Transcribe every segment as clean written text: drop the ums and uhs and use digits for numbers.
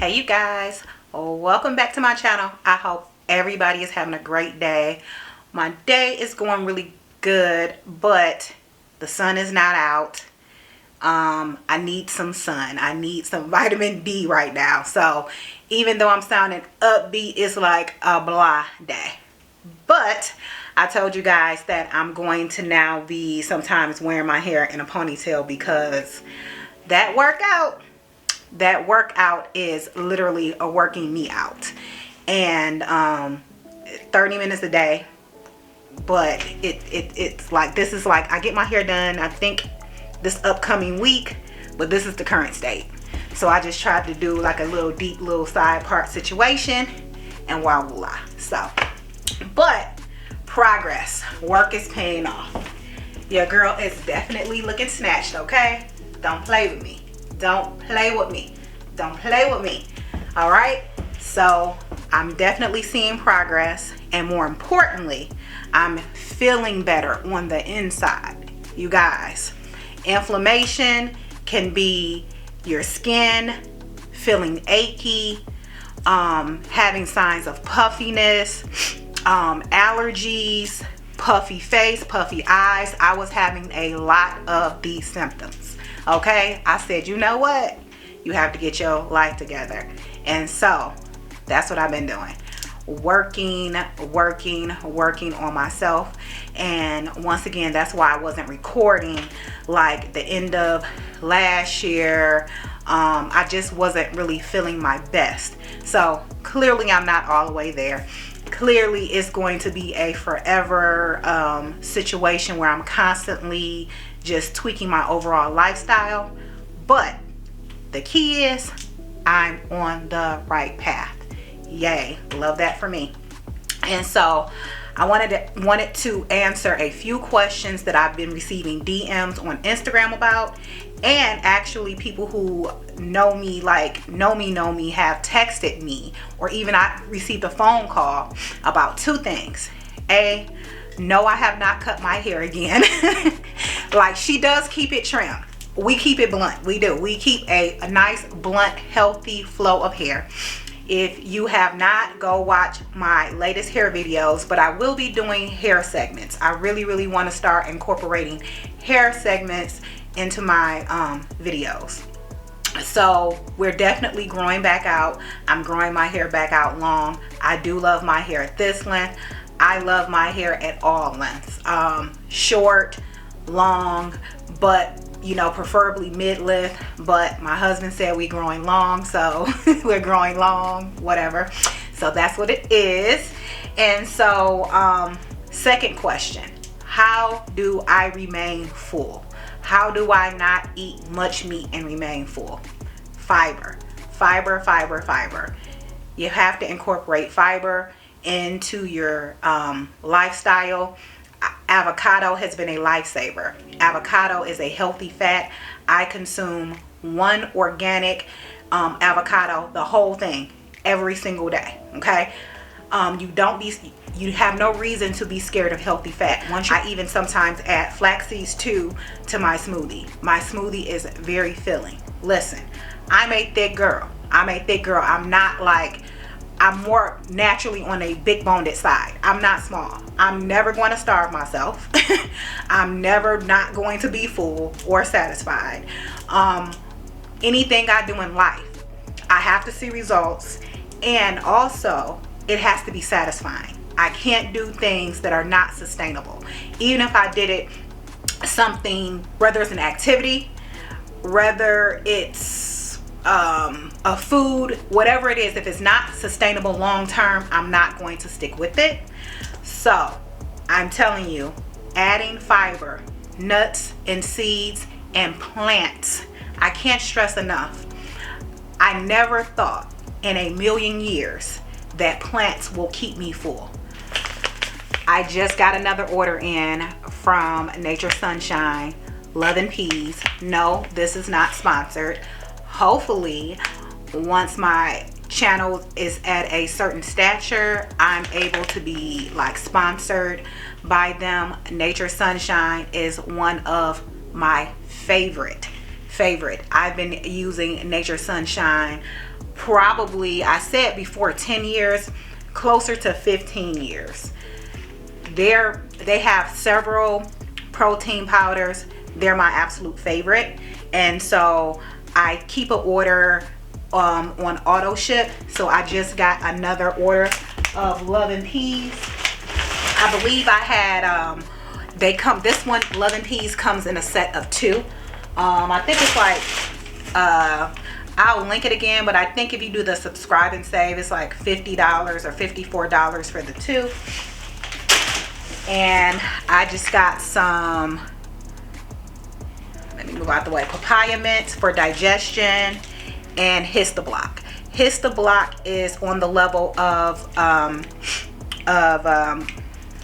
Hey you guys, welcome back to my channel. I hope everybody is having a great day. My day is going really good, but the sun is not out. I need some sun. I need some vitamin D right now. So even though I'm sounding upbeat, it's like a blah day. But I told you guys that I'm going to now be sometimes wearing my hair in a ponytail because that workout is literally working me out. And 30 minutes a day. But it's like, this is like, I get my hair done, I think this upcoming week, but this is the current state. So I just tried to do like a little deep little side part situation, and voila. So, but progress, work is paying off. Your girl is definitely looking snatched, okay? Don't play with me. Don't play with me. Don't play with me. All right? So I'm definitely seeing progress, and more importantly, I'm feeling better on the inside. You guys, inflammation can be your skin feeling achy, having signs of puffiness, allergies, puffy face, puffy eyes. I was having a lot of these symptoms. Okay, I said, you know what, you have to get your life together. And so that's what I've been doing, working on myself. And once again, that's why I wasn't recording like the end of last year. I just wasn't really feeling my best. So clearly I'm not all the way there. Clearly it's going to be a forever situation where I'm constantly just tweaking my overall lifestyle. But the key is I'm on the right path. Yay, love that for me. And so I wanted to answer a few questions that I've been receiving DMs on Instagram about, and actually people who know me have texted me, or even I received a phone call about two things. No, I have not cut my hair again. Like, she does keep it trimmed. We keep it blunt. We do. We keep a nice, blunt, healthy flow of hair. If you have not, go watch my latest hair videos, but I will be doing hair segments. I really want to start incorporating hair segments into my videos. So we're definitely growing back out. I'm growing my hair back out long. I do love my hair at this length. I love my hair at all lengths. Short, long, but you know, preferably mid-length. But my husband said we growing long, so we're growing long, whatever. So that's what it is. And so second question, how do I remain full? How do I not eat much meat and remain full? Fiber. You have to incorporate fiber into your lifestyle. Avocado has been a lifesaver. Avocado is a healthy fat. I consume one organic avocado, the whole thing, every single day. Okay, you have no reason to be scared of healthy fat. I even sometimes add flax seeds to my smoothie. My smoothie is very filling. Listen, I'm a thick girl. I'm more naturally on a big boned side. I'm not small. I'm never going to starve myself. I'm never not going to be full or satisfied. Anything I do in life, I have to see results, and also it has to be satisfying. I can't do things that are not sustainable. Even if I did it something, whether it's an activity, whether it's a food, whatever it is, if it's not sustainable long term, I'm not going to stick with it. So I'm telling you, adding fiber, nuts and seeds and plants, I can't stress enough. I never thought in a million years that plants will keep me full. I just got another order in from Nature Sunshine, Love and Peas. No, this is not sponsored. Hopefully, once my channel is at a certain stature, I'm able to be like sponsored by them. Nature Sunshine is one of my favorite. I've been using Nature Sunshine probably, I said before 10 years, closer to 15 years. They have several protein powders. They're my absolute favorite, and so I keep an order on auto ship. So I just got another order of Love and Peas. I believe I had this one, Love and Peas, comes in a set of 2. I think it's like I'll link it again, but I think if you do the subscribe and save, it's like $50 or $54 for the 2. And I just got some, let me move out the way, papaya mints for digestion, and Histoblock. Histoblock is on the level of what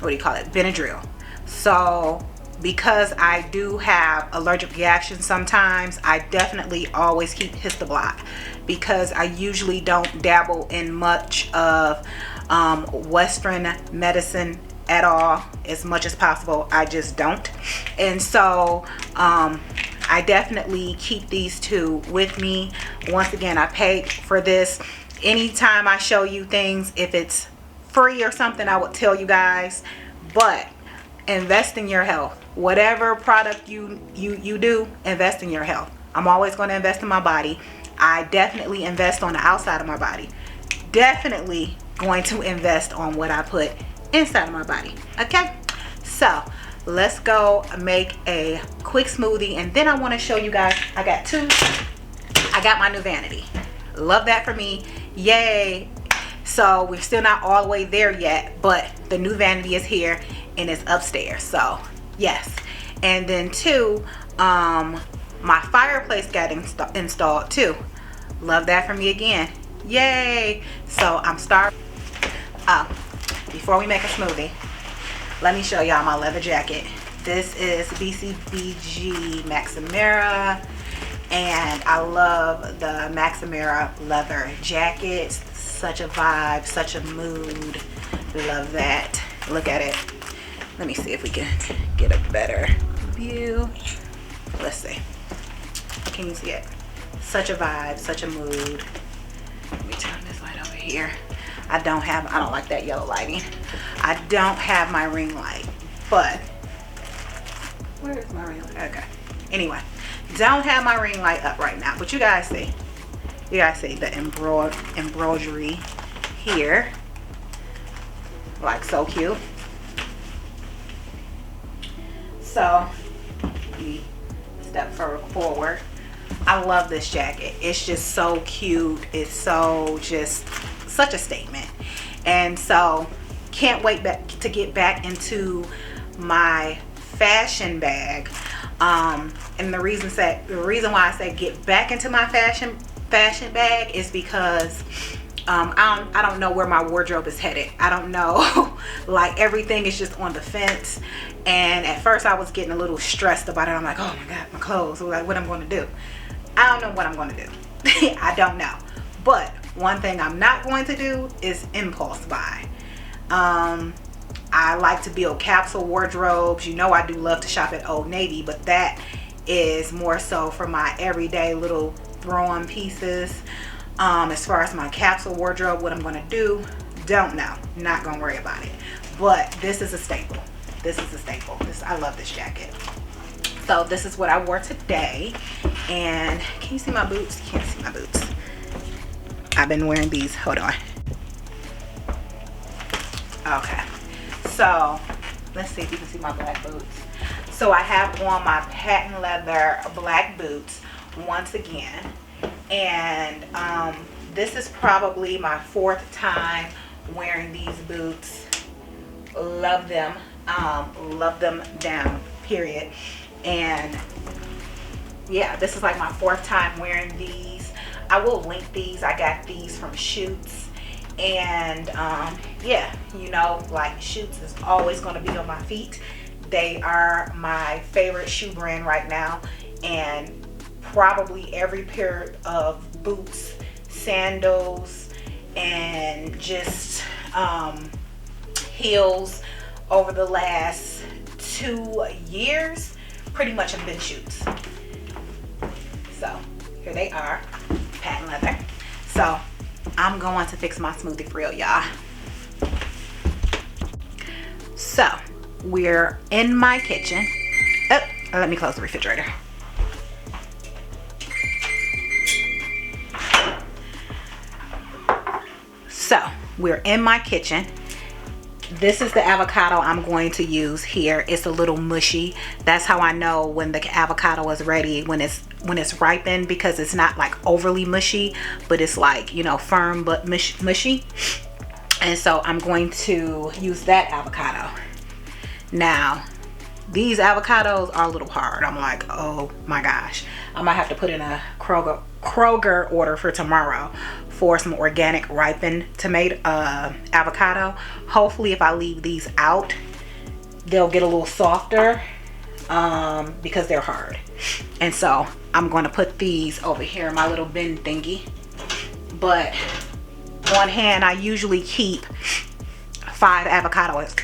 do you call it, Benadryl. So because I do have allergic reactions sometimes, I definitely always keep Histoblock, because I usually don't dabble in much of Western medicine at all. As much as possible, I just don't. And so I definitely keep these 2 with me. Once again, I paid for this. Anytime I show you things, if it's free or something, I would tell you guys. But invest in your health. Whatever product you do, invest in your health. I'm always going to invest in my body. I definitely invest on the outside of my body. Definitely going to invest on what I put inside of my body. Okay, so let's go make a quick smoothie, and then I want to show you guys, I got my new vanity. Love that for me. Yay. So we're still not all the way there yet, but the new vanity is here and it's upstairs. So yes. And then 2, my fireplace got installed too. Love that for me again. Yay. So I'm starting. Before we make a smoothie, let me show y'all my leather jacket. This is BCBG Maximera, and I love the Maximera leather jackets. Such a vibe, such a mood. Love that. Look at it. Let me see if we can get a better view. Let's see. Can you see it? Such a vibe, such a mood. Let me turn this light over here. I don't like that yellow lighting. I don't have my ring light, but where is my ring light? Okay. Anyway, don't have my ring light up right now, but you guys see the embroidery here. Like, so cute. So we step forward. I love this jacket. It's just so cute. It's so just such a statement. And so can't wait to get back into my fashion bag. And the reason why I say get back into my fashion bag is because I don't know where my wardrobe is headed. I don't know. Like, everything is just on the fence. And at first I was getting a little stressed about it. I'm like, oh my God, my clothes. Like, what I'm going to do. I don't know what I'm going to do. I don't know. But one thing I'm not going to do is impulse buy. I like to build capsule wardrobes. You know, I do love to shop at Old Navy, but that is more so for my everyday little throw-on pieces. As far as my capsule wardrobe, what I'm going to do, don't know. Not going to worry about it. But this is a staple. This is a staple. I love this jacket. So this is what I wore today. And can you see my boots? You can't see my boots. I've been wearing these. Hold on. Okay. So let's see if you can see my black boots. So I have on my patent leather black boots once again. And this is probably my 4th time wearing these boots. Love them. Love them down, period. And yeah, this is like my 4th time wearing these. I will link these. I got these from Chit. And yeah, you know, like, Chit is always going to be on my feet. They are my favorite shoe brand right now. And probably every pair of boots, sandals, and just heels over the last 2 years pretty much have been Chit. So here they are, patent leather. So I'm going to fix my smoothie for real, y'all. So we're in my kitchen. Oh, let me close the refrigerator. So we're in my kitchen. This is the avocado I'm going to use here. It's a little mushy. That's how I know when the avocado is ready, when it's ripened, because it's not like overly mushy, but it's like, you know, firm but mushy. And so I'm going to use that avocado. Now, these avocados are a little hard. I'm like, oh my gosh. I might have to put in a Kroger order for tomorrow for some organic ripened tomato avocado. Hopefully if I leave these out, they'll get a little softer because they're hard. And so I'm going to put these over here in my little bin thingy. But on hand, I usually keep 5 avocados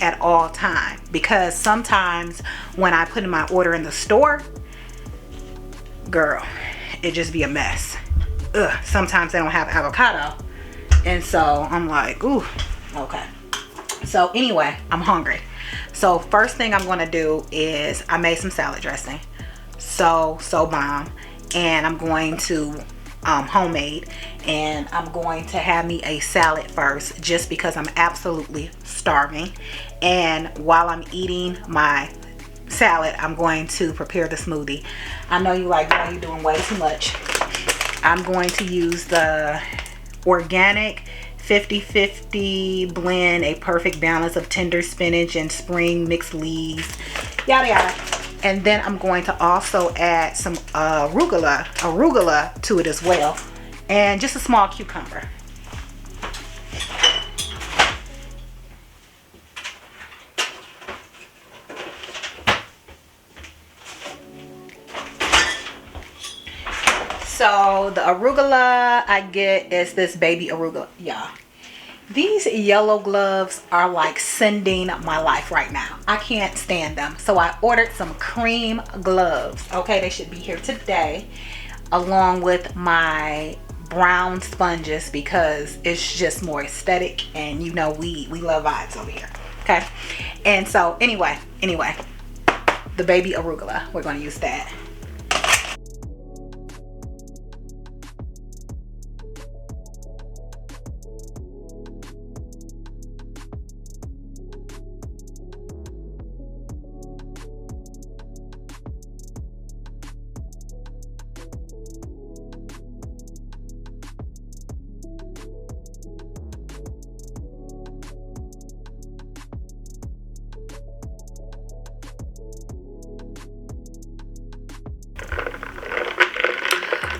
at all time, because sometimes when I put in my order in the store, girl, it just be a mess. Ugh, sometimes they don't have avocado, and so I'm like, ooh, okay. So anyway, I'm hungry. So first thing I'm going to do is I made some salad dressing, so bomb, and I'm going to homemade, and I'm going to have me a salad first, just because I'm absolutely starving. And while I'm eating my salad, I'm going to prepare the smoothie. I know you like, no, you're doing way too much. I'm going to use the organic 50-50 blend, a perfect balance of tender spinach and spring mixed leaves, yada yada. And then I'm going to also add some arugula to it as well, and just a small cucumber. So the arugula I get is this baby arugula. Yeah, these yellow gloves are like sending my life right now. I can't stand them. So I ordered some cream gloves. Okay, they should be here today, along with my brown sponges, because it's just more aesthetic, and you know we love vibes over here. Okay, and so anyway, the baby arugula, we're going to use that.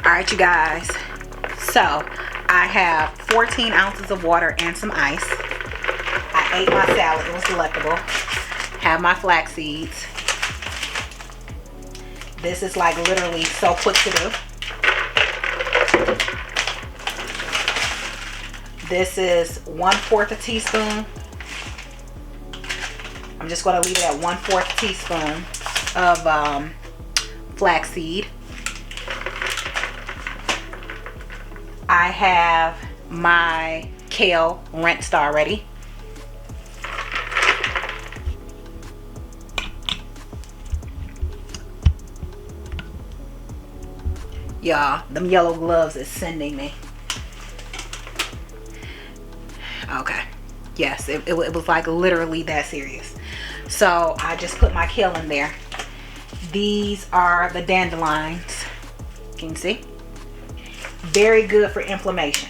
Alright, you guys, so I have 14 ounces of water and some ice. I ate my salad, it was delectable. Have my flax seeds. This is like literally so quick to do. This is 1/4 a teaspoon. I'm just going to leave it at 1/4 teaspoon of flaxseed. I have my kale rinsed already. Y'all, them yellow gloves is sending me. Okay. Yes, it was like literally that serious. So I just put my kale in there. These are the dandelions. Can you see? Very good for inflammation.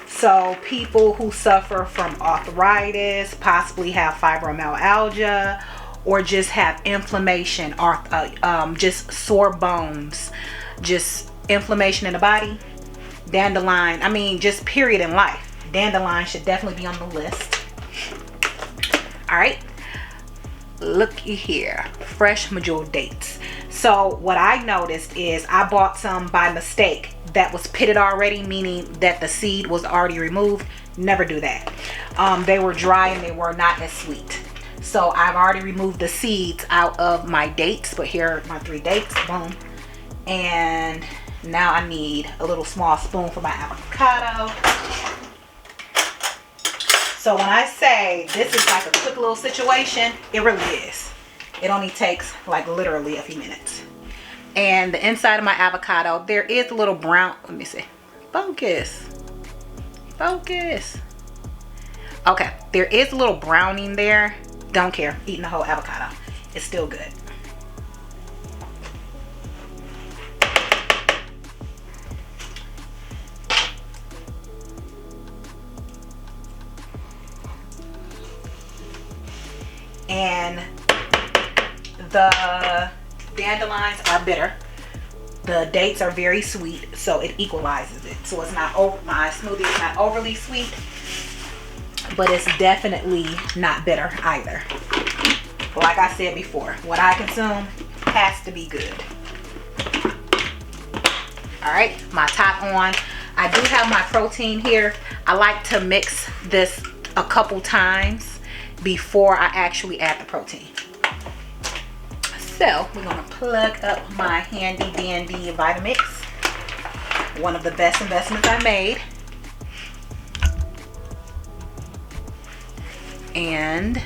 So people who suffer from arthritis, possibly have fibromyalgia, or just have inflammation, or just sore bones, just inflammation in the body, dandelion, I mean just period in life, dandelion should definitely be on the list. All right, looky here, fresh medjool dates. So what I noticed is I bought some by mistake that was pitted already, meaning that the seed was already removed. Never do that. They were dry and they were not as sweet. So I've already removed the seeds out of my dates, but here are my 3 dates, boom. And Now I need a little small spoon for my avocado. So when I say this is like a quick little situation, it really is. It only takes like literally a few minutes. And the inside of my avocado, there is a little brown. Let me see. Focus. Focus. Okay, there is a little browning there. Don't care. Eating the whole avocado. It's still good. And the dandelions are bitter. The dates are very sweet, so it equalizes it. So it's not my smoothie is not overly sweet, but it's definitely not bitter either. Like I said before, what I consume has to be good. All right, my top on. I do have my protein here. I like to mix this a couple times before I actually add the protein. So we're gonna plug up my handy dandy Vitamix, one of the best investments I made. And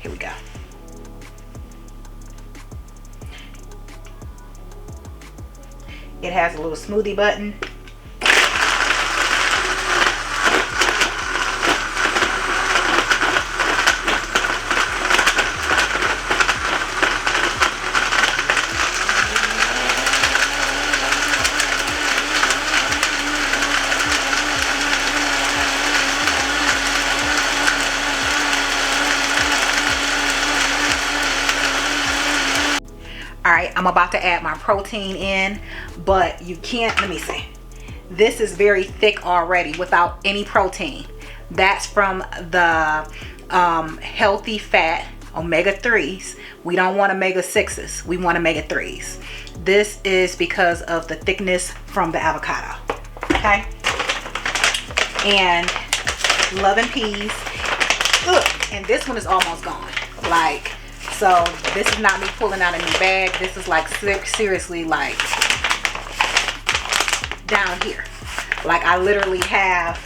here we go. It has a little smoothie button. All right, I'm about to add my protein in, but you can't, let me see. This is very thick already without any protein. That's from the healthy fat omega-3s. We don't want omega-6s, we want omega-3s. This is because of the thickness from the avocado, okay? And Love and Peas. Ugh, and this one is almost gone. Like, so this is not me pulling out a new bag. This is like seriously like down here. Like I literally have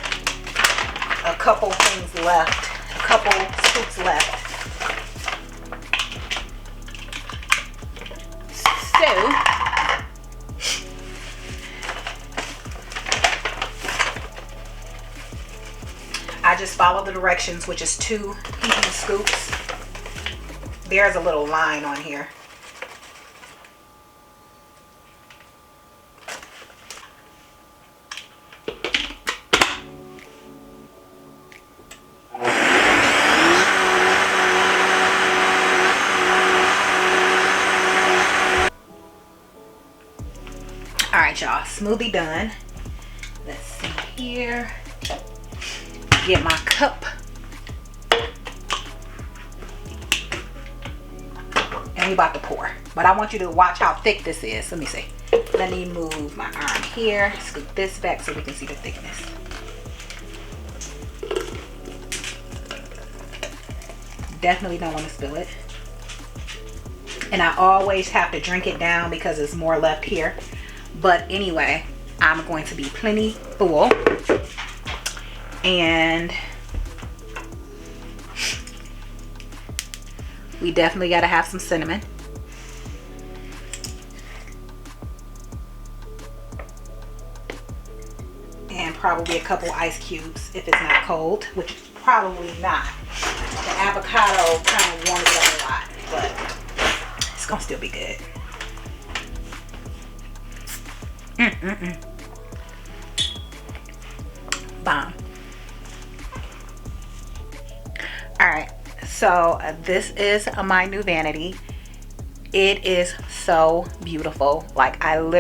a couple things left, a couple scoops left. So I just follow the directions, which is 2 heaping scoops. There's a little line on here. All right, y'all, smoothie done. Let's see here. Get my cup. And we about to pour. But I want you to watch how thick this is. Let me see. Let me move my arm here. Scoop this back so we can see the thickness. Definitely don't want to spill it. And I always have to drink it down because there's more left here. But anyway, I'm going to be plenty full. And we definitely got to have some cinnamon. And probably a couple ice cubes if it's not cold, which is probably not. The avocado kind of warms it up a lot, but it's gonna still be good. Bomb. All right, so this is my new vanity. It is so beautiful. Like I'm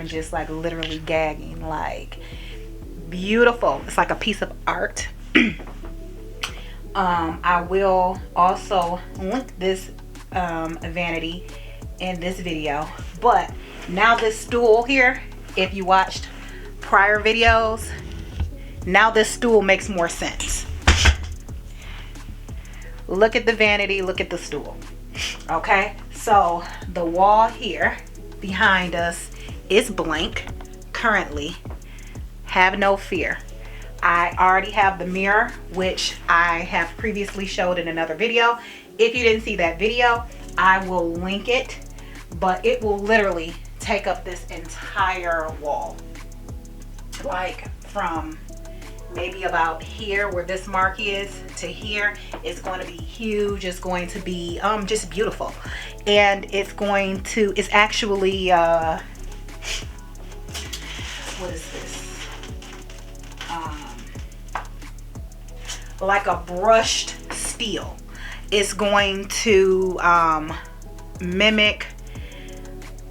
just like literally gagging. Like beautiful. It's like a piece of art. I will also link this vanity in this video. But now this stool here, if you watched prior videos, now this stool makes more sense. Look at the vanity, look at the stool. Okay, So the wall here behind us is blank currently. Have no fear. I already have the mirror, which I have previously showed in another video. If you didn't see that video, I will link it, but it will literally take up this entire wall. Like from maybe about here where this mark is to here, it's going to be huge. It's going to be just beautiful. And it's actually what is this? Like a brushed steel. It's going to mimic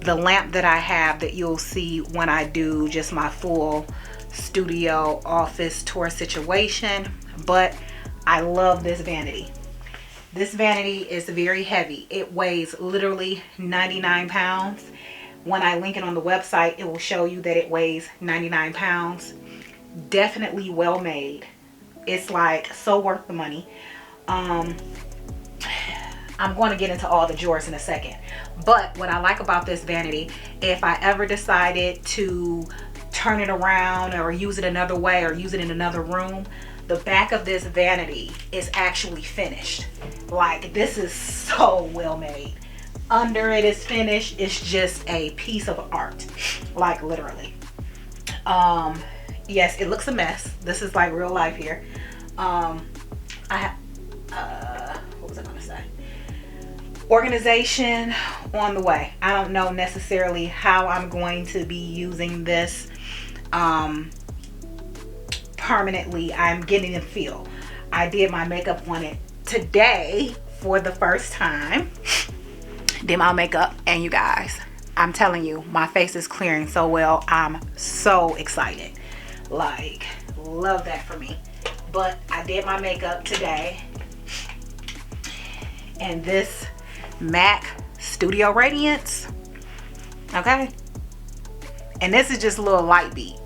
the lamp that I have that you'll see when I do just my full studio office tour situation. But I love this vanity. This vanity is very heavy. It weighs literally 99 pounds. When I link it on the website, it will show you that it weighs 99 pounds. Definitely well made. It's like so worth the money. I'm going to get into all the drawers in a second. But what I like about this vanity, if I ever decided to turn it around or use it another way or use it in another room, the back of this vanity is actually finished. Like, this is so well made. Under it is finished. It's just a piece of art, like literally. Yes, it looks a mess. This is like real life here. What was I gonna say? Organization on the way. I don't know necessarily how I'm going to be using this permanently. I'm getting a feel. I did my makeup on it today for the first time. Did my makeup, and you guys, I'm telling you, my face is clearing so well. I'm so excited. Like, love that for me. But I did my makeup today, and this MAC Studio Radiance, okay, and this is just a little light beat,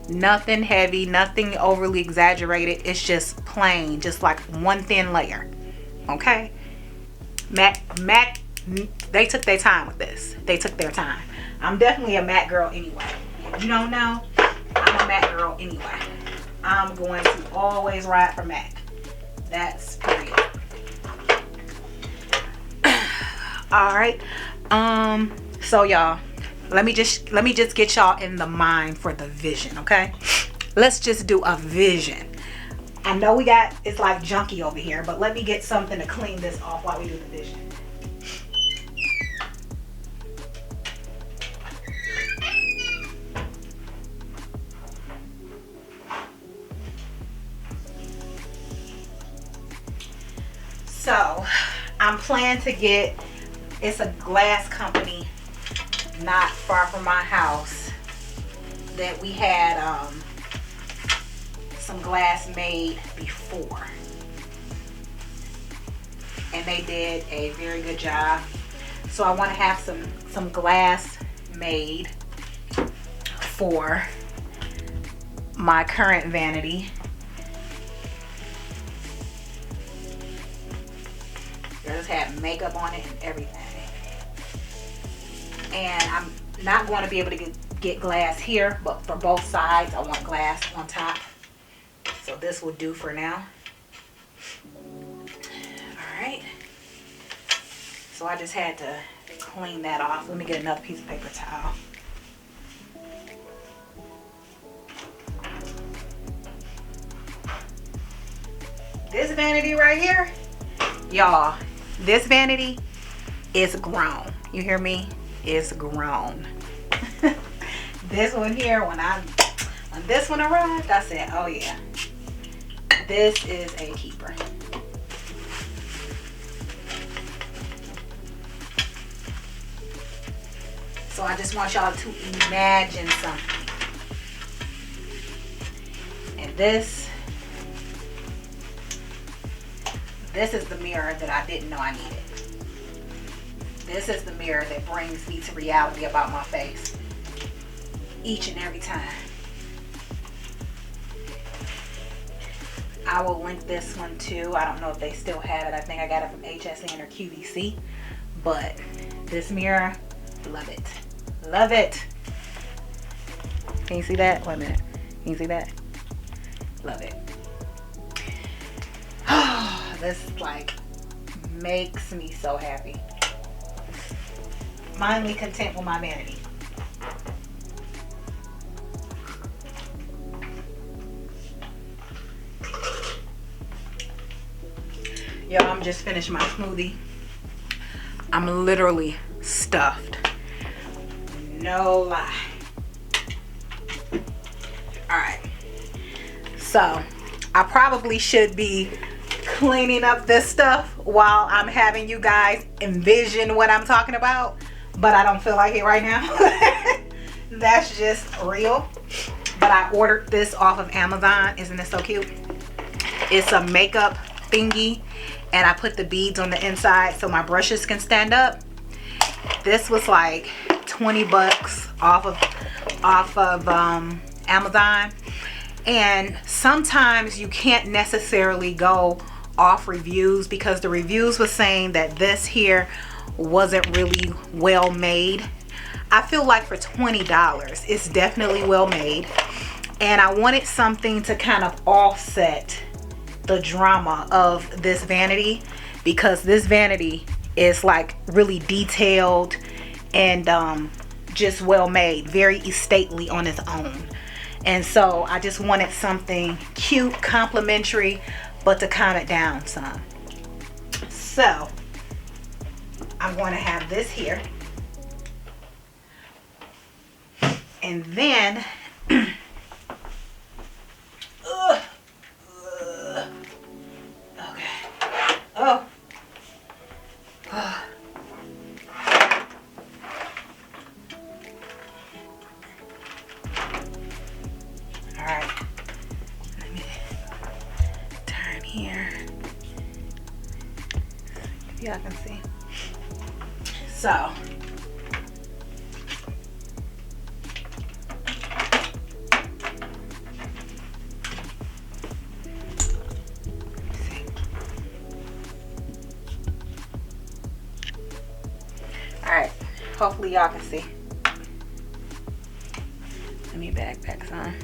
nothing heavy, nothing overly exaggerated. It's just plain, just like one thin layer. Okay, MAC, they took their time with this. They took their time. I'm definitely a MAC girl anyway. If you don't know, I'm a MAC girl anyway. I'm going to always ride for MAC. That's period. All right. So y'all, let me just get y'all in the mind for the vision, okay? Let's just do a vision. I know it's like junky over here, but let me get something to clean this off while we do the vision. So I'm planning to get, it's a glass company not far from my house that we had some glass made before, and they did a very good job. So I want to have some glass made for my current vanity. Just have makeup on it and everything. And I'm not going to be able to get glass here, but for both sides I want glass on top. So this will do for now. Alright. So I just had to clean that off. Let me get another piece of paper towel. This vanity right here, y'all, this vanity is grown. You hear me? It's grown. This one here, when this one arrived, I said, oh yeah, this is a keeper. So I just want y'all to imagine something. And this is the mirror that I didn't know I needed. This is the mirror that brings me to reality about my face each and every time. I will link this one too. I don't know if they still have it. I think I got it from HSN or QVC. But This mirror, love it. Love it. Can you see that? Wait a minute. Can you see that? Love it. Oh, this like makes me so happy. Finally content with my vanity. Yo, I'm just finished my smoothie. I'm literally stuffed. No lie. Alright. So, I probably should be cleaning up this stuff while I'm having you guys envision what I'm talking about. But I don't feel like it right now. That's just real. But I ordered this off of Amazon. Isn't this so cute? It's a makeup thingy. And I put the beads on the inside so my brushes can stand up. This was like 20 bucks off of Amazon. And sometimes you can't necessarily go off reviews because the reviews were saying that this here wasn't really well made. I feel like for $20 it's definitely well made, and I wanted something to kind of offset the drama of this vanity, because this vanity is like really detailed and just well made, very stately on its own. And so I just wanted something cute, complimentary, but to calm it down some. So I'm going to have this here, and then y'all can see. So alright, hopefully y'all can see. Let me back some.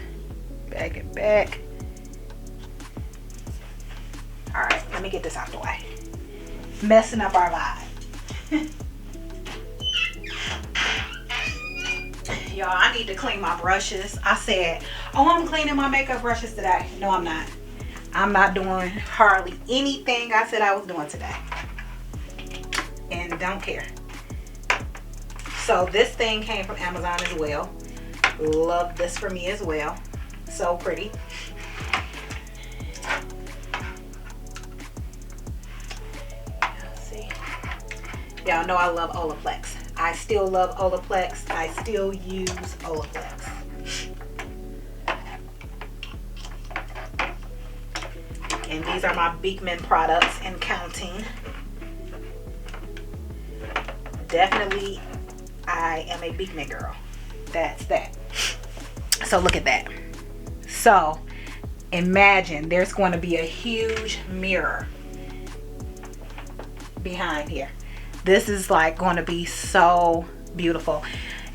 Back it back. Alright, let me get this out the way. Messing up our vibe. Y'all, I need to clean my brushes. I said, oh, I'm cleaning my makeup brushes today. No, I'm not. I'm not doing hardly anything I said I was doing today. And don't care. So this thing came from Amazon as well. Love this for me as well. So pretty. Y'all know I love Olaplex. I still love Olaplex. I still use Olaplex. And these are my Beekman products and counting. Definitely, I am a Beekman girl. That's that. So look at that. So imagine there's going to be a huge mirror behind here. This is like going to be so beautiful.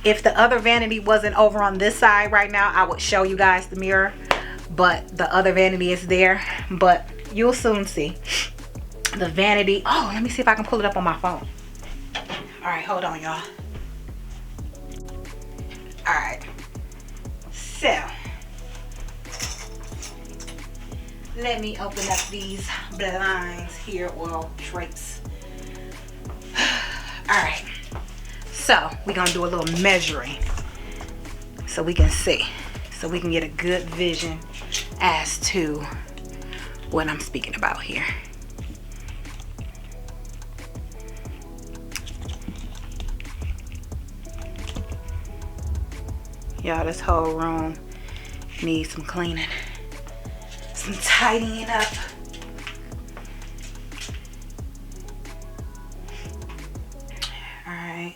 If the other vanity wasn't over on this side right now, I would show you guys the mirror, but the other vanity is there. But you'll soon see the vanity. Oh, let me see if I can pull it up on my phone. All right, hold on, y'all. All right, so let me open up these blinds here, well, drapes. Alright, so we're going to do a little measuring so we can see, so we can get a good vision as to what I'm speaking about here. Y'all, this whole room needs some cleaning, some tidying up. Alright,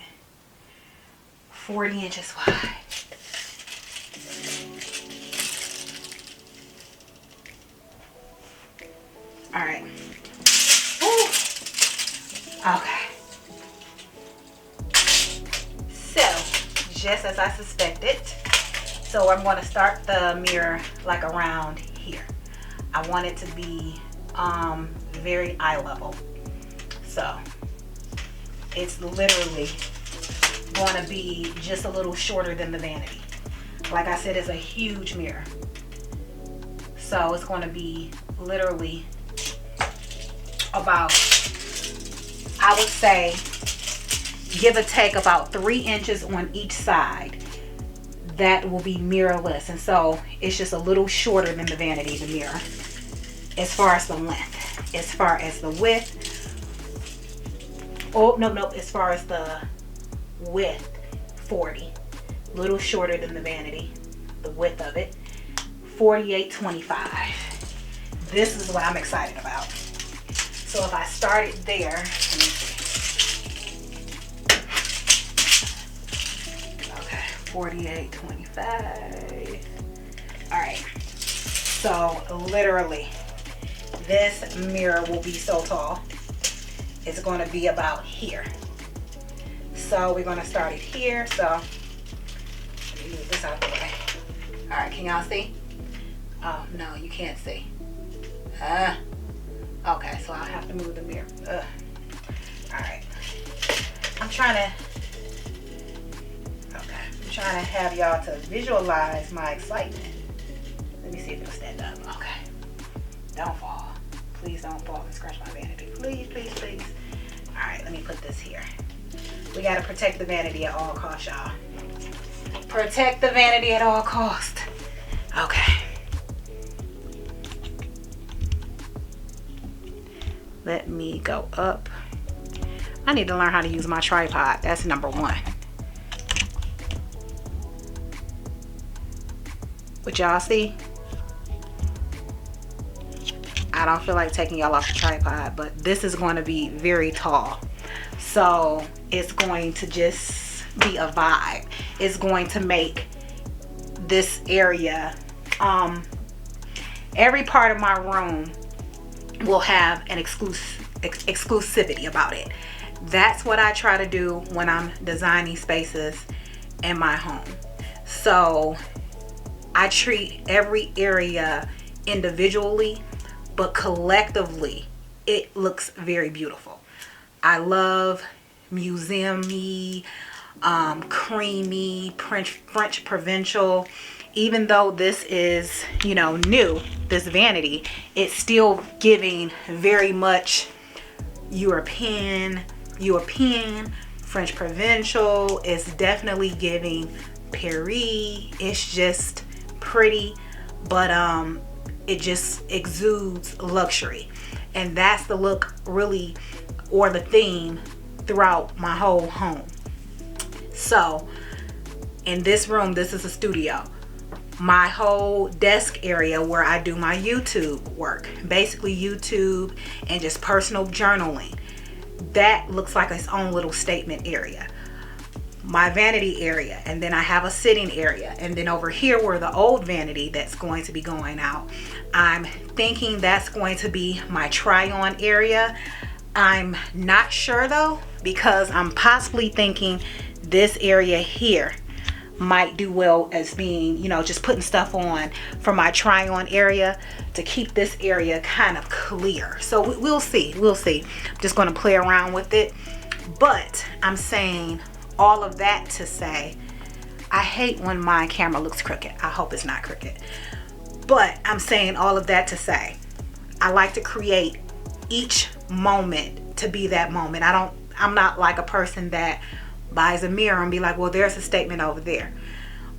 40 inches wide. Alright. Okay. just as I suspected. So I'm going to start the mirror like around here. I want it to be very eye level. So it's literally going to be just a little shorter than the vanity. Like I said, it's a huge mirror. So it's going to be literally about, I would say, give or take about 3 inches on each side. That will be mirrorless, and so it's just a little shorter than the vanity, the mirror, as far as the length. As far as the width, oh no, as far as the width, 40, little shorter than the vanity, the width of it, 48.25. This is what I'm excited about. So if I started there, let me see. Okay, 48.25. All right. So literally, this mirror will be so tall. It's going to be about here. So we're going to start it here. So let me move this out the way. All right, can y'all see? Oh no, you can't see. Okay, so I'll have to move the mirror. All right. I'm trying to have y'all to visualize my excitement. Let me see if it'll stand up. Okay. Don't fall. Please don't fall and scratch my vanity. Please, please, please. All right, let me put this here. We got to protect the vanity at all costs, y'all. Protect the vanity at all costs. Okay. Let me go up. I need to learn how to use my tripod. That's number one. But y'all see? I don't feel like taking y'all off the tripod, but this is going to be very tall. So it's going to just be a vibe. It's going to make this area, every part of my room will have an exclusivity about it. That's what I try to do when I'm designing spaces in my home. So I treat every area individually, but collectively it looks very beautiful. I love museum-y, creamy, French provincial. Even though this is, you know, new, this vanity, it's still giving very much European, French provincial. It's definitely giving Paris. It's just pretty, but it just exudes luxury. And that's the look really, or the theme throughout my whole home. So in this room, this is a studio. My whole desk area where I do my YouTube work, basically YouTube and just personal journaling, that looks like its own little statement area. My vanity area, and then I have a sitting area, and then over here where the old vanity that's going to be going out, I'm thinking that's going to be my try on area. I'm not sure though, because I'm possibly thinking this area here might do well as being, you know, just putting stuff on for my try on area to keep this area kind of clear. So we'll see. I'm just going to play around with it. But I'm saying all of that to say, I hate when my camera looks crooked. I hope it's not crooked. But I'm saying all of that to say, I like to create each moment to be that moment. I'm not like a person that buys a mirror and be like, well, there's a statement over there.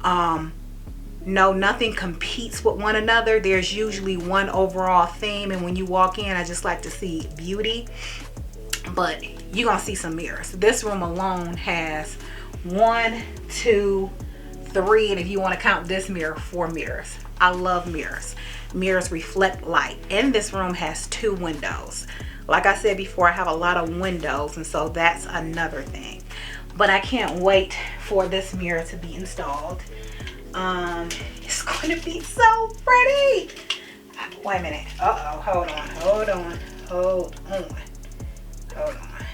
No, nothing competes with one another. There's usually one overall theme, and when you walk in, I just like to see beauty. But you're gonna see some mirrors. This room alone has 1, 2, 3, and if you want to count this mirror, 4 mirrors. I love mirrors. Mirrors reflect light, and this room has 2 windows. Like I said before, I have a lot of windows, and so that's another thing. But I can't wait for this mirror to be installed. It's going to be so pretty. Wait a minute. Uh-oh. Hold on.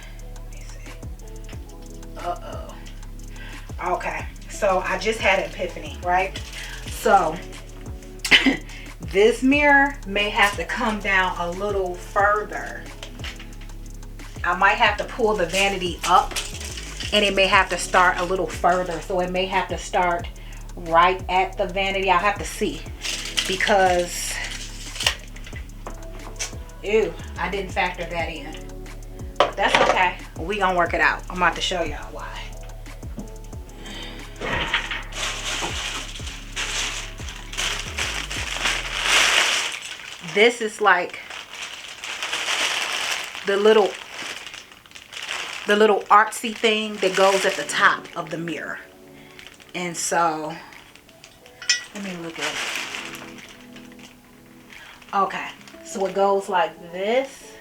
Let me see. Uh-oh. Okay. So I just had an epiphany, right? So this mirror may have to come down a little further. I might have to pull the vanity up, and it may have to start a little further. So it may have to start right at the vanity. I'll have to see, because ew, I didn't factor that in. But that's okay. We gonna work it out. I'm about to show y'all why. This is like the little artsy thing that goes at the top of the mirror. And so let me look at it. Okay, so it goes like this.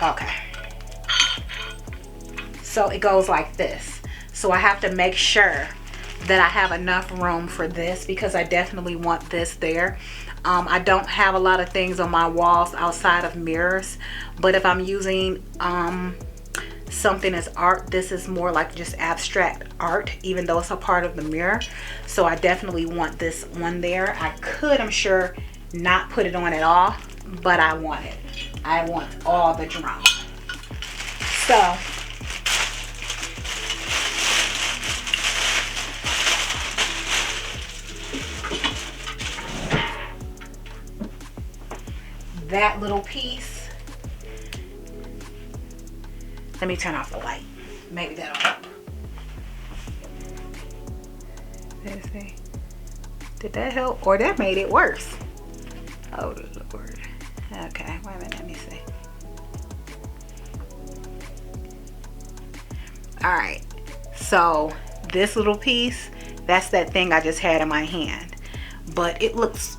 Okay, so it goes like this. So I have to make sure that I have enough room for this, because I definitely want this there. I don't have a lot of things on my walls outside of mirrors, but if I'm using something as art, this is more like just abstract art, even though it's a part of the mirror. So I definitely want this one there. I could, I'm sure, not put it on at all, but I want it. I want all the drama. So that little piece, let me turn off the light. Maybe that'll help. Let's see. Did that help? Or that made it worse? Oh Lord. Okay, wait a minute, let me see. Alright, so this little piece, that's that thing I just had in my hand. But it looks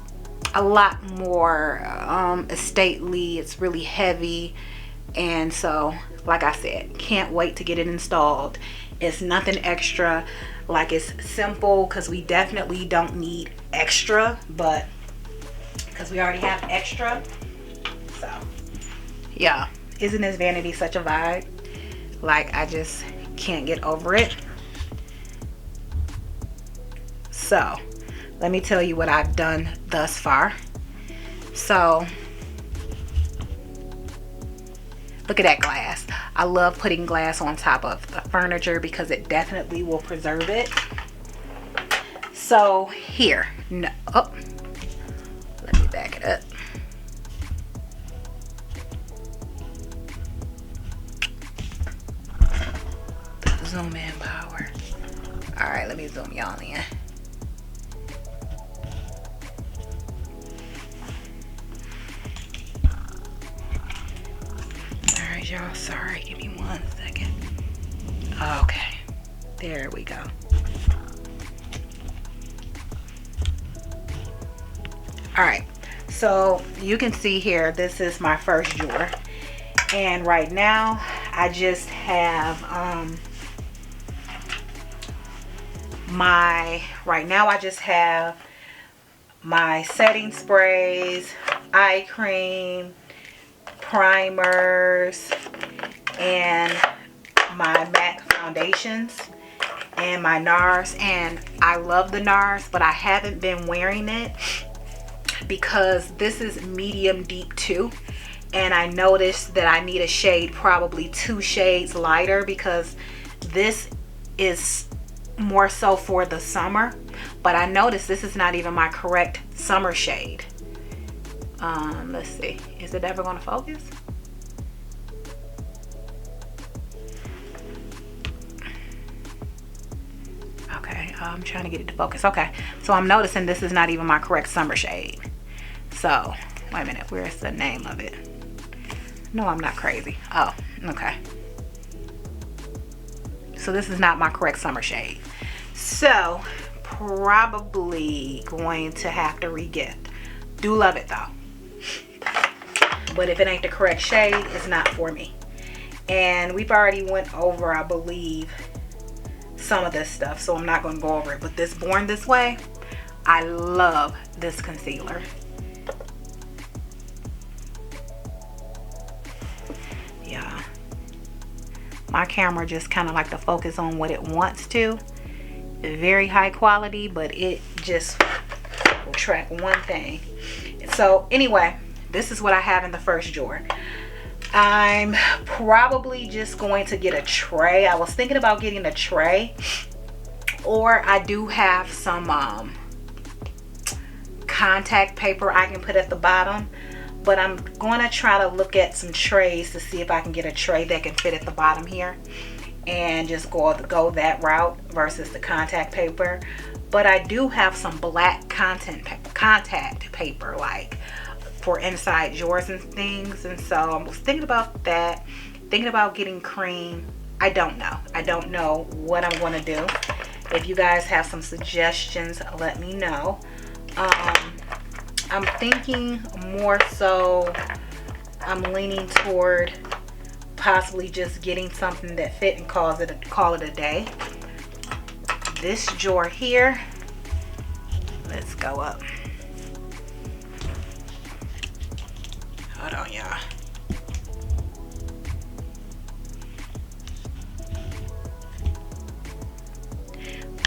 a lot more stately. It's really heavy. And so, like I said, can't wait to get it installed. It's nothing extra. Like, it's simple, because we definitely don't need extra, but because we already have extra. So yeah, isn't this vanity such a vibe? Like, I just can't get over it. So let me tell you what I've done thus far. So look at that glass. I love putting glass on top of the furniture because it definitely will preserve it. So here, no, oh, let me back it up. Zoom in power. All right, let me zoom y'all in. All right, y'all, sorry, give me 1 second. Okay, there we go. All right, so you can see here, this is my first drawer, and right now I just have my setting sprays, eye cream, primers, and my MAC foundations, and my NARS. And I love the NARS, but I haven't been wearing it because this is medium deep too, and I noticed that I need a shade probably 2 shades lighter, because this is more so for the summer. But I noticed this is not even my correct summer shade. Let's see, is it ever going to focus? Okay, I'm trying to get it to focus. Okay, so I'm noticing this is not even my correct summer shade. So wait a minute, where's the name of it? No, I'm not crazy. Oh, okay. So this is not my correct summer shade. So probably going to have to re-gift. Do love it though, but if it ain't the correct shade, it's not for me. And we've already went over, I believe, some of this stuff, so I'm not going to go over it. But this Born This Way, I love this concealer. Yeah, My camera just kind of like to focus on what it wants to. Very high quality, but it just will track one thing. So anyway, this is what I have in the first drawer. I'm probably just going to get a tray. I was thinking about getting a tray, or I do have some contact paper I can put at the bottom, but I'm going to try to look at some trays to see if I can get a tray that can fit at the bottom here and just go that route versus the contact paper. But I do have some black contact paper, like for inside drawers and things, and so I was thinking about that, thinking about getting cream. I don't know what I'm going to do. If you guys have some suggestions, let me know. I'm thinking more so, I'm leaning toward possibly just getting something that fit and call it a day. This drawer here, let's go up. Hold on, y'all.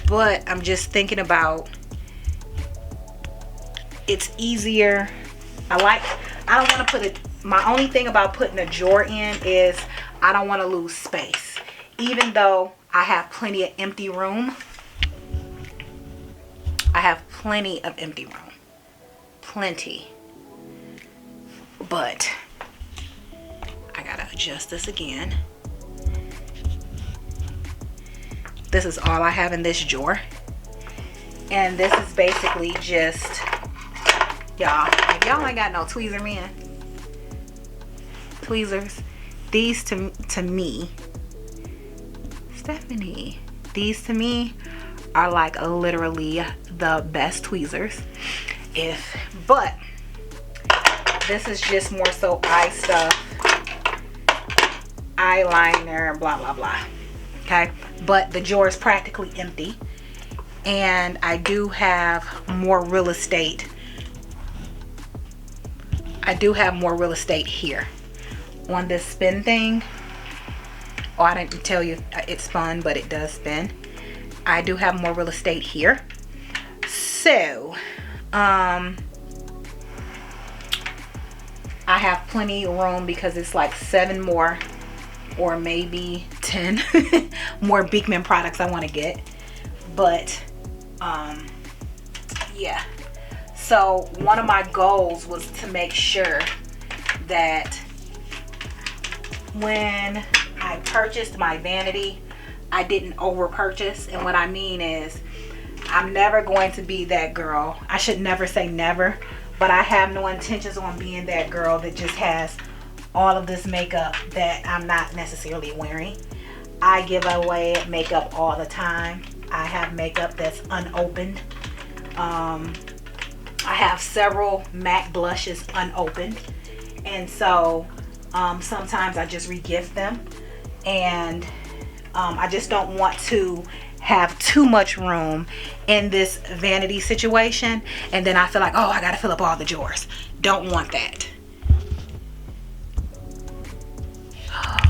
But I'm just thinking about, it's easier. I don't want to put it, my only thing about putting a drawer in is I don't want to lose space. Even though I have plenty of empty room. I have plenty of empty room. Plenty. But I gotta adjust this again. This is all I have in this drawer. And this is basically just, y'all, if y'all ain't got no tweezer men, tweezers, these to me, Stephanie, these to me are like literally the best tweezers. But this is just more so eye stuff, eyeliner, blah blah blah. Okay, but the drawer is practically empty, and I do have more real estate. I do have more real estate here on this spin thing. Oh, I didn't tell you it spun, but it does spin. I do have more real estate here. So, I have plenty of room because it's like 7 more or maybe 10 more Beekman products I want to get. But, yeah. So, one of my goals was to make sure that when I purchased my vanity, I didn't over purchase. And what I mean is, I'm never going to be that girl. I should never say never, but I have no intentions on being that girl that just has all of this makeup that I'm not necessarily wearing. I give away makeup all the time. I have makeup that's unopened. I have several MAC blushes unopened, and so sometimes I just re-gift them, and I just don't want to have too much room in this vanity situation, and then I feel like, oh, I gotta fill up all the drawers. Don't want that.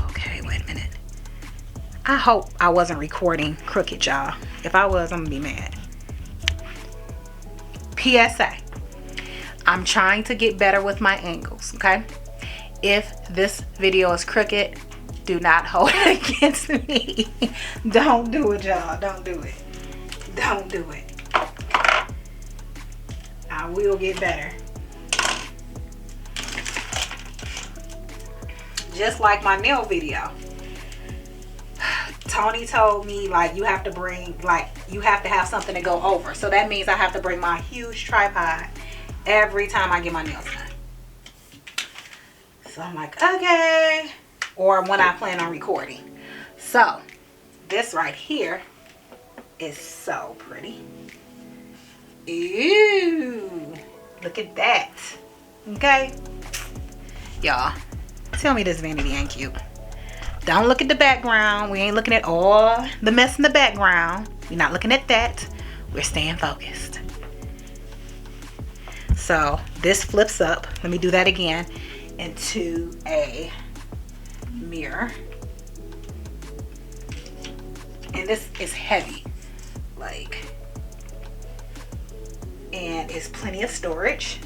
Okay, wait a minute. I hope I wasn't recording crooked, y'all. If I was, I'm gonna be mad. PSA, I'm trying to get better with my angles, okay? If this video is crooked, do not hold it against me. Don't do it, y'all. Don't do it. Don't do it. I will get better. Just like my nail video. Tony told me, like, you have to bring, like, you have to have something to go over. So that means I have to bring my huge tripod every time I get my nails done. So I'm like, okay. Or when I plan on recording. So this right here is so pretty. Ooh, look at that. Okay, y'all, tell me this vanity ain't cute. Don't look at the background. We ain't looking at all the mess in the background. We're not looking at that. We're staying focused. So this flips up. Let me do that again, into a mirror. And this is heavy, like, and it's plenty of storage.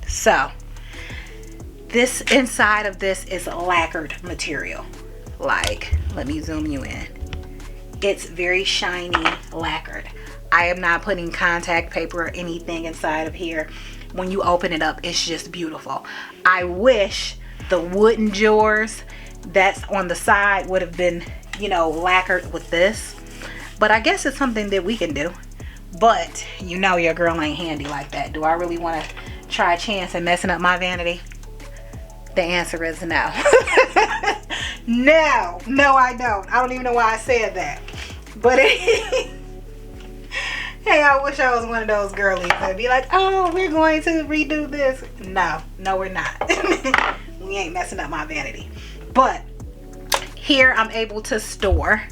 So this inside of this is lacquered material. Like, let me zoom you in. It's very shiny lacquered. I am not putting contact paper or anything inside of here. When you open it up, it's just beautiful. I wish the wooden drawers that's on the side would have been, you know, lacquered with this, but I guess it's something that we can do. But you know your girl ain't handy like that. Do I really want to try a chance at messing up my vanity? The answer is no. No, I don't. I don't even know why I said that. But hey, I wish I was one of those girlies that'd be like, oh, we're going to redo this. No, we're not. We ain't messing up my vanity. But here I'm able to store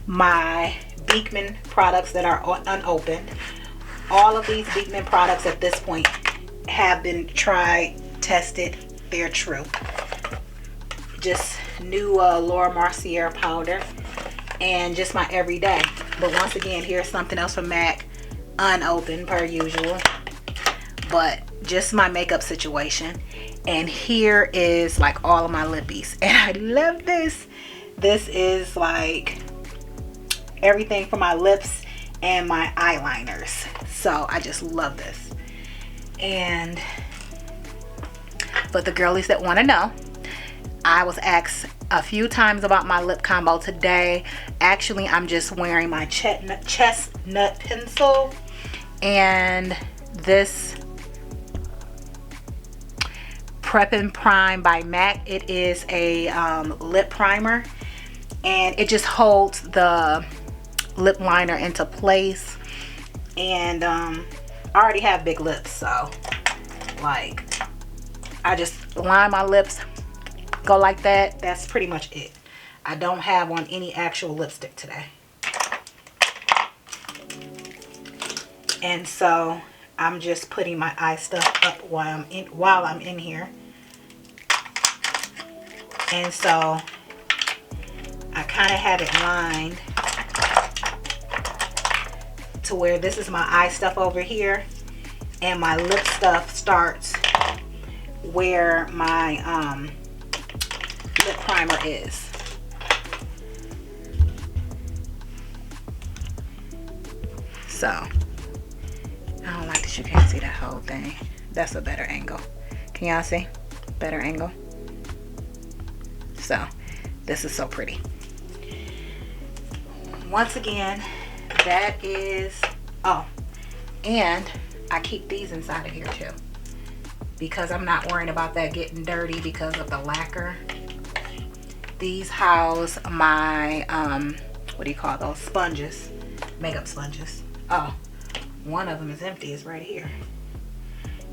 my Beekman products that are unopened. All of these Beekman products at this point have been tried, tested. They're true. Just new Laura Mercier powder and just my everyday. But once again, here's something else from MAC, unopened per usual, but just my makeup situation. And here is like all of my lippies, and I love this. This is like everything for my lips and my eyeliners, so I just love this. And for the girlies that want to know, I was asked a few times about my lip combo today. Actually, I'm just wearing my chestnut pencil and this Prep and Prime by MAC. It is a lip primer, and it just holds the lip liner into place. And I already have big lips, so like I just line my lips, go like that. That's pretty much it. I don't have on any actual lipstick today. And so I'm just putting my eye stuff up while I'm in here. And so I kind of have it lined to where this is my eye stuff over here, and my lip stuff starts where my lip primer is. So I don't like that you can't see that whole thing. That's a better angle. Can y'all see? Better angle. So this is so pretty. Once again, that is, oh, and I keep these inside of here too, because I'm not worrying about that getting dirty because of the lacquer. These house my what do you call those sponges, makeup sponges. Oh, one of them is empty. It's right here.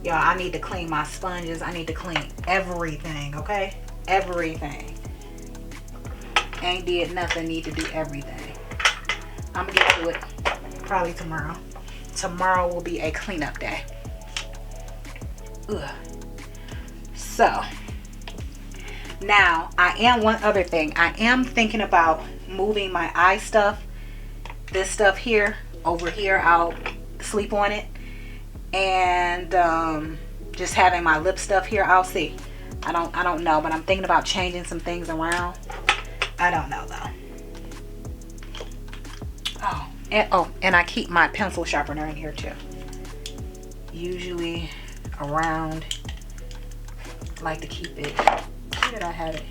Y'all, I need to clean my sponges. I need to clean everything, okay? Everything. Ain't did nothing, need to do everything. I'm gonna get to it probably tomorrow. Tomorrow will be a cleanup day. Ugh. So now I am, one other thing, I am thinking about moving my eye stuff, this stuff here over here. I'll sleep on it, and just having my lip stuff here. I'll see. I don't know, but I'm thinking about changing some things around. I don't know though. And I keep my pencil sharpener in here too. Usually around, I like to keep it, where did I have it?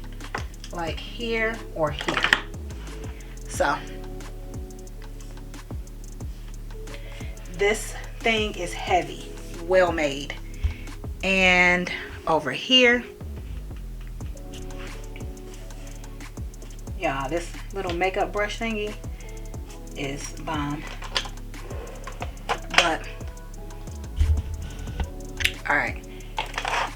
Like here or here. So this thing is heavy, well made. And over here, y'all, this little makeup brush thingy is bomb. But all right,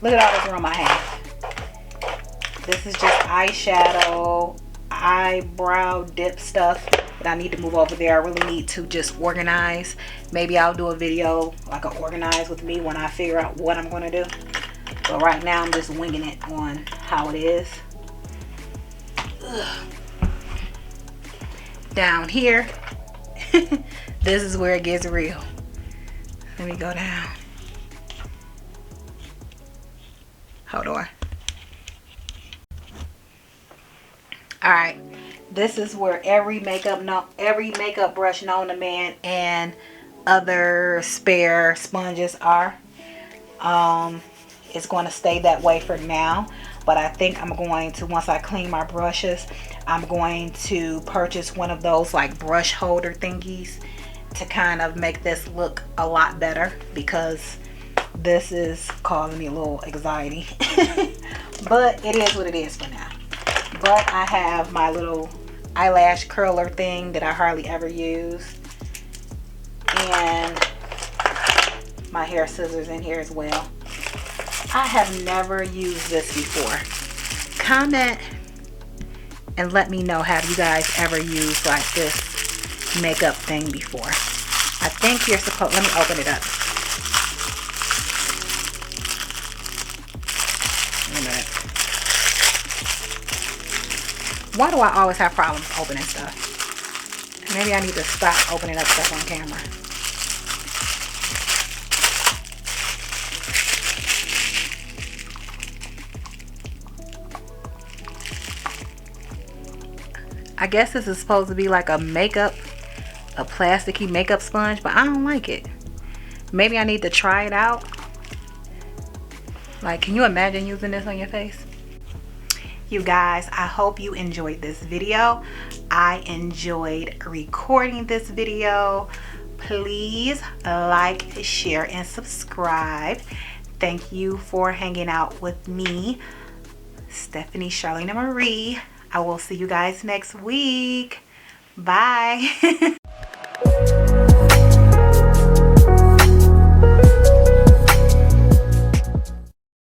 look at all this room I have. This is just eyeshadow, eyebrow dip stuff that I need to move over there. I really need to just organize. Maybe I'll do a video like a organize with me when I figure out what I'm going to do. But right now I'm just winging it on how it is. Ugh. Down here, this is where it gets real. Let me go down. Hold on. Alright, this is where every makeup brush known to man and other spare sponges are. It's going to stay that way for now, but I think I'm going to, once I clean my brushes, I'm going to purchase one of those like brush holder thingies to kind of make this look a lot better, because this is causing me a little anxiety. But it is what it is for now. But I have my little eyelash curler thing that I hardly ever use, and my hair scissors in here as well. I have never used this before. Comment and let me know, have you guys ever used like this makeup thing before? I think you're supposed, let me open it up. Wait a minute. Why do I always have problems opening stuff? Maybe I need to stop opening up stuff on camera. I guess this is supposed to be like a plasticky makeup sponge, but I don't like it. Maybe I need to try it out. Like, can you imagine using this on your face? You guys, I hope you enjoyed this video. I enjoyed recording this video. Please like, share, and subscribe. Thank you for hanging out with me, Stephanie Charlena Marie. I will see you guys next week. Bye.